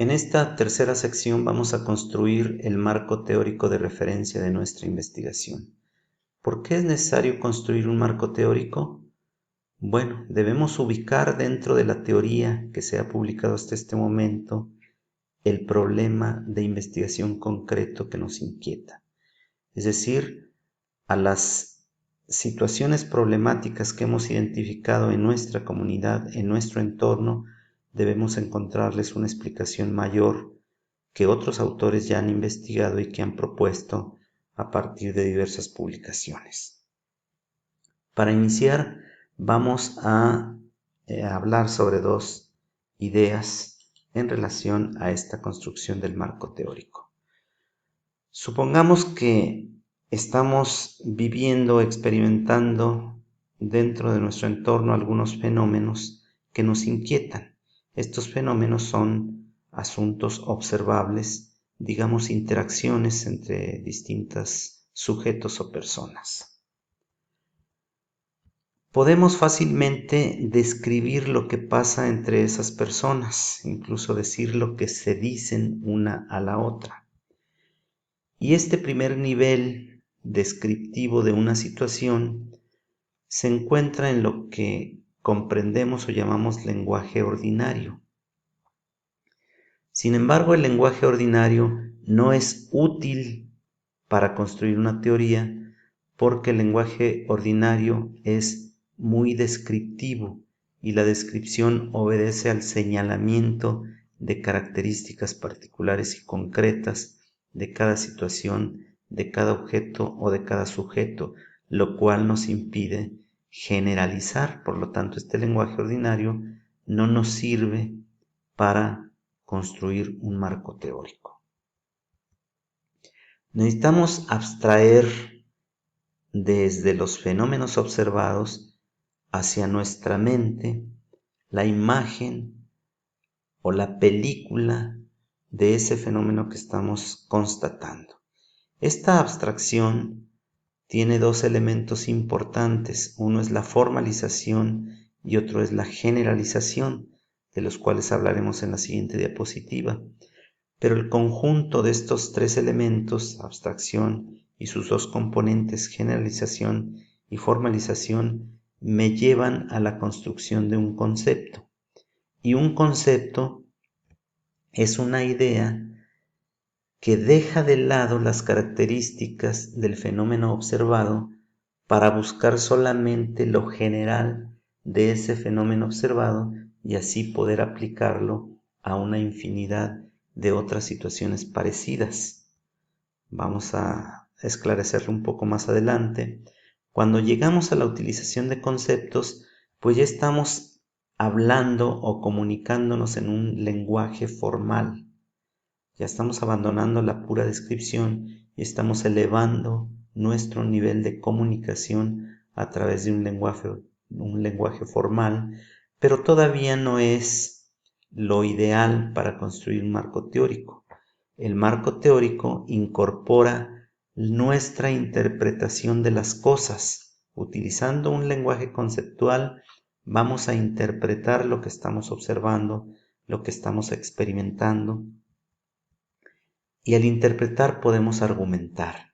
En esta tercera sección vamos a construir el marco teórico de referencia de nuestra investigación. ¿Por qué es necesario construir un marco teórico? Bueno, debemos ubicar dentro de la teoría que se ha publicado hasta este momento el problema de investigación concreto que nos inquieta. Es decir, a las situaciones problemáticas que hemos identificado en nuestra comunidad, en nuestro entorno, debemos encontrarles una explicación mayor que otros autores ya han investigado y que han propuesto a partir de diversas publicaciones. Para iniciar, vamos a hablar sobre dos ideas en relación a esta construcción del marco teórico. Supongamos que estamos viviendo, experimentando dentro de nuestro entorno algunos fenómenos que nos inquietan. Estos fenómenos son asuntos observables, digamos interacciones entre distintos sujetos o personas. Podemos fácilmente describir lo que pasa entre esas personas, incluso decir lo que se dicen una a la otra. Y este primer nivel descriptivo de una situación se encuentra en lo que comprendemos o llamamos lenguaje ordinario. Sin embargo, el lenguaje ordinario no es útil para construir una teoría porque el lenguaje ordinario es muy descriptivo y la descripción obedece al señalamiento de características particulares y concretas de cada situación, de cada objeto o de cada sujeto, lo cual nos impide generalizar. Por lo tanto, este lenguaje ordinario no nos sirve para construir un marco teórico. Necesitamos abstraer desde los fenómenos observados hacia nuestra mente la imagen o la película de ese fenómeno que estamos constatando. Esta abstracción tiene dos elementos importantes. Uno es la formalización y otro es la generalización, de los cuales hablaremos en la siguiente diapositiva. Pero el conjunto de estos tres elementos, abstracción y sus dos componentes, generalización y formalización, me llevan a la construcción de un concepto. Y un concepto es una idea que deja de lado las características del fenómeno observado para buscar solamente lo general de ese fenómeno observado y así poder aplicarlo a una infinidad de otras situaciones parecidas. Vamos a esclarecerlo un poco más adelante. Cuando llegamos a la utilización de conceptos, pues ya estamos hablando o comunicándonos en un lenguaje formal. Ya estamos abandonando la pura descripción y estamos elevando nuestro nivel de comunicación a través de un lenguaje formal, pero todavía no es lo ideal para construir un marco teórico. El marco teórico incorpora nuestra interpretación de las cosas. Utilizando un lenguaje conceptual, vamos a interpretar lo que estamos observando, lo que estamos experimentando, y al interpretar podemos argumentar.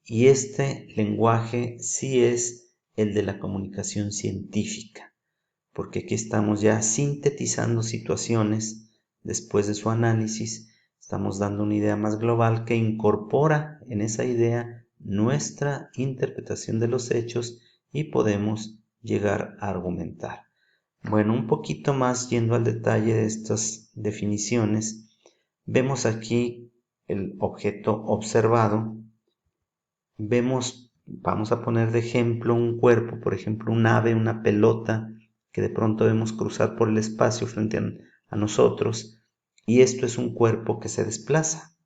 Y este lenguaje sí es el de la comunicación científica, porque aquí estamos ya sintetizando situaciones después de su análisis. Estamos dando una idea más global que incorpora en esa idea nuestra interpretación de los hechos y podemos llegar a argumentar. Bueno, un poquito más yendo al detalle de estas definiciones, vemos aquí el objeto observado. Vamos a poner de ejemplo un cuerpo, por ejemplo un ave, una pelota, que de pronto vemos cruzar por el espacio frente a nosotros, y esto es un cuerpo que se desplaza.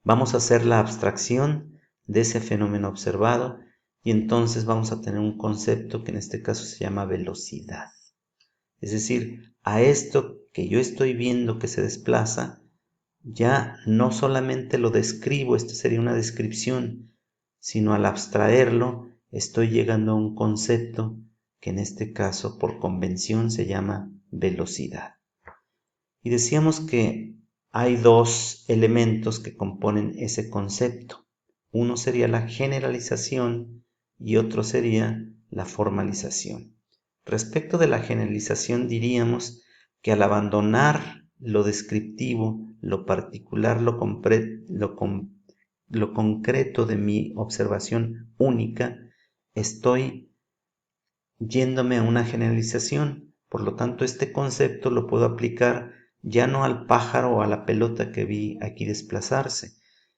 Vamos a hacer la abstracción de ese fenómeno observado y entonces vamos a tener un concepto que en este caso se llama velocidad. Es decir, a esto que yo estoy viendo que se desplaza, ya no solamente lo describo, esto sería una descripción, sino al abstraerlo estoy llegando a un concepto que en este caso por convención se llama velocidad. Y decíamos que hay dos elementos que componen ese concepto. Uno sería la generalización y otro sería la formalización. Respecto de la generalización diríamos que al abandonar lo descriptivo, lo particular, lo concreto de mi observación única, estoy yéndome a una generalización. Por lo tanto, este concepto lo puedo aplicar ya no al pájaro o a la pelota que vi aquí desplazarse,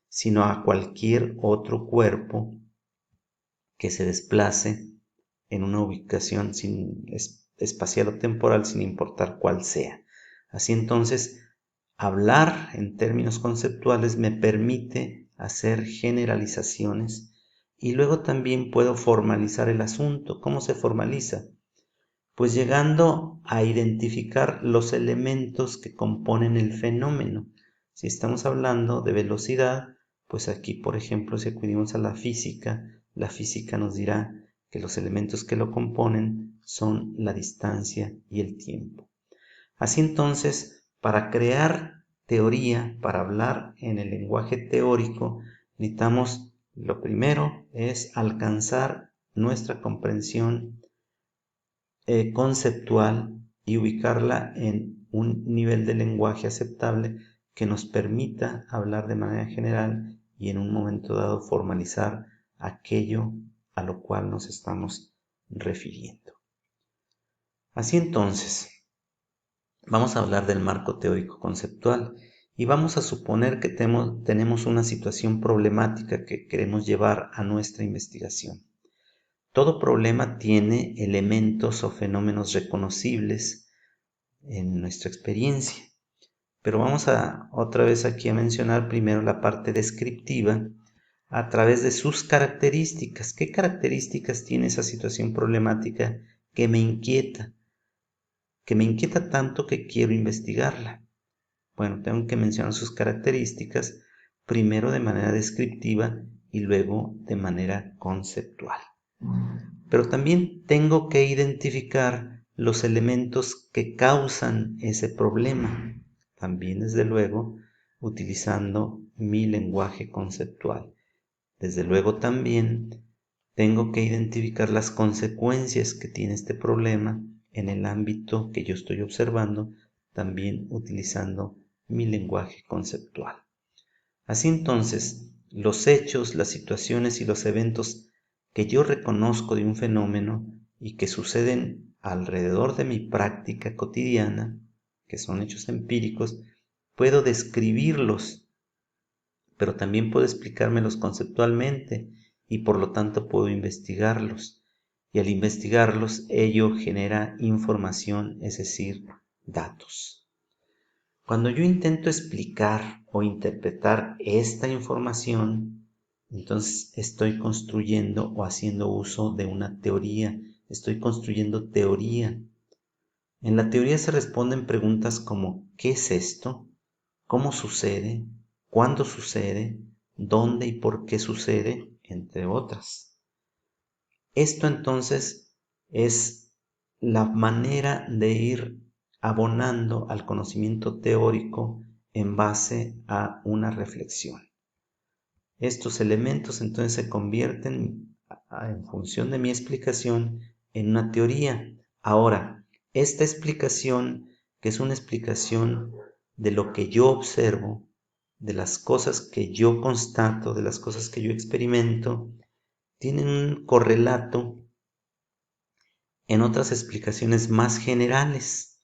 sino a cualquier otro cuerpo que se desplace en una ubicación espacial o temporal, sin importar cuál sea. Así entonces, hablar en términos conceptuales me permite hacer generalizaciones y luego también puedo formalizar el asunto. ¿Cómo se formaliza? Pues llegando a identificar los elementos que componen el fenómeno. Si estamos hablando de velocidad, pues aquí, por ejemplo, si acudimos a la física nos dirá que los elementos que lo componen son la distancia y el tiempo. Así entonces, para crear teoría, para hablar en el lenguaje teórico, necesitamos, lo primero es alcanzar nuestra comprensión conceptual y ubicarla en un nivel de lenguaje aceptable que nos permita hablar de manera general y en un momento dado formalizar aquello a lo cual nos estamos refiriendo. Así entonces, vamos a hablar del marco teórico conceptual y vamos a suponer que tenemos una situación problemática que queremos llevar a nuestra investigación. Todo problema tiene elementos o fenómenos reconocibles en nuestra experiencia, pero vamos a otra vez aquí a mencionar primero la parte descriptiva a través de sus características. ¿Qué características tiene esa situación problemática que me inquieta? Que me inquieta tanto que quiero investigarla. Bueno, tengo que mencionar sus características primero de manera descriptiva y luego de manera conceptual. Pero también tengo que identificar los elementos que causan ese problema, también desde luego utilizando mi lenguaje conceptual. Desde luego también tengo que identificar las consecuencias que tiene este problema en el ámbito que yo estoy observando, también utilizando mi lenguaje conceptual. Así entonces, los hechos, las situaciones y los eventos que yo reconozco de un fenómeno y que suceden alrededor de mi práctica cotidiana, que son hechos empíricos, puedo describirlos, pero también puedo explicármelos conceptualmente y por lo tanto puedo investigarlos. Y al investigarlos, ello genera información, es decir, datos. Cuando yo intento explicar o interpretar esta información, entonces estoy construyendo o haciendo uso de una teoría, estoy construyendo teoría. En la teoría se responden preguntas como ¿qué es esto? ¿Cómo sucede? ¿Cuándo sucede? ¿Dónde y por qué sucede? Entre otras. Esto entonces es la manera de ir abonando al conocimiento teórico en base a una reflexión. Estos elementos entonces se convierten, en función de mi explicación, en una teoría. Ahora, esta explicación, que es una explicación de lo que yo observo, de las cosas que yo constato, de las cosas que yo experimento, tienen un correlato en otras explicaciones más generales.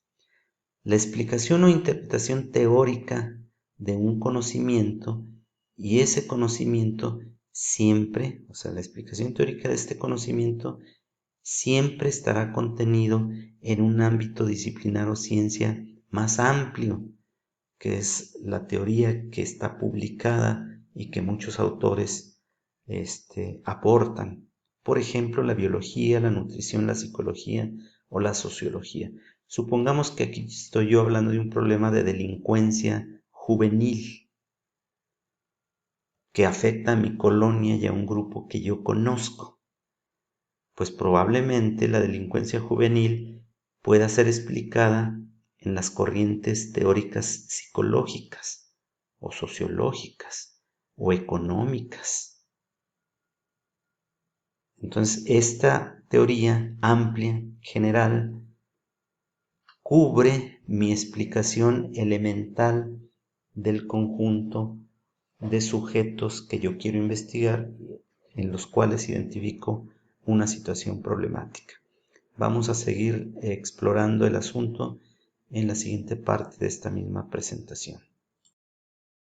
La explicación o interpretación teórica de un conocimiento y ese conocimiento siempre, o sea, la explicación teórica de este conocimiento siempre estará contenido en un ámbito disciplinar o ciencia más amplio, que es la teoría que está publicada y que muchos autores aportan. Por ejemplo, la biología, la nutrición, la psicología o la sociología. Supongamos que aquí estoy yo hablando de un problema de delincuencia juvenil que afecta a mi colonia y a un grupo que yo conozco. Pues probablemente la delincuencia juvenil pueda ser explicada en las corrientes teóricas psicológicas o sociológicas o económicas. Entonces, esta teoría amplia, general, cubre mi explicación elemental del conjunto de sujetos que yo quiero investigar, en los cuales identifico una situación problemática. Vamos a seguir explorando el asunto en la siguiente parte de esta misma presentación.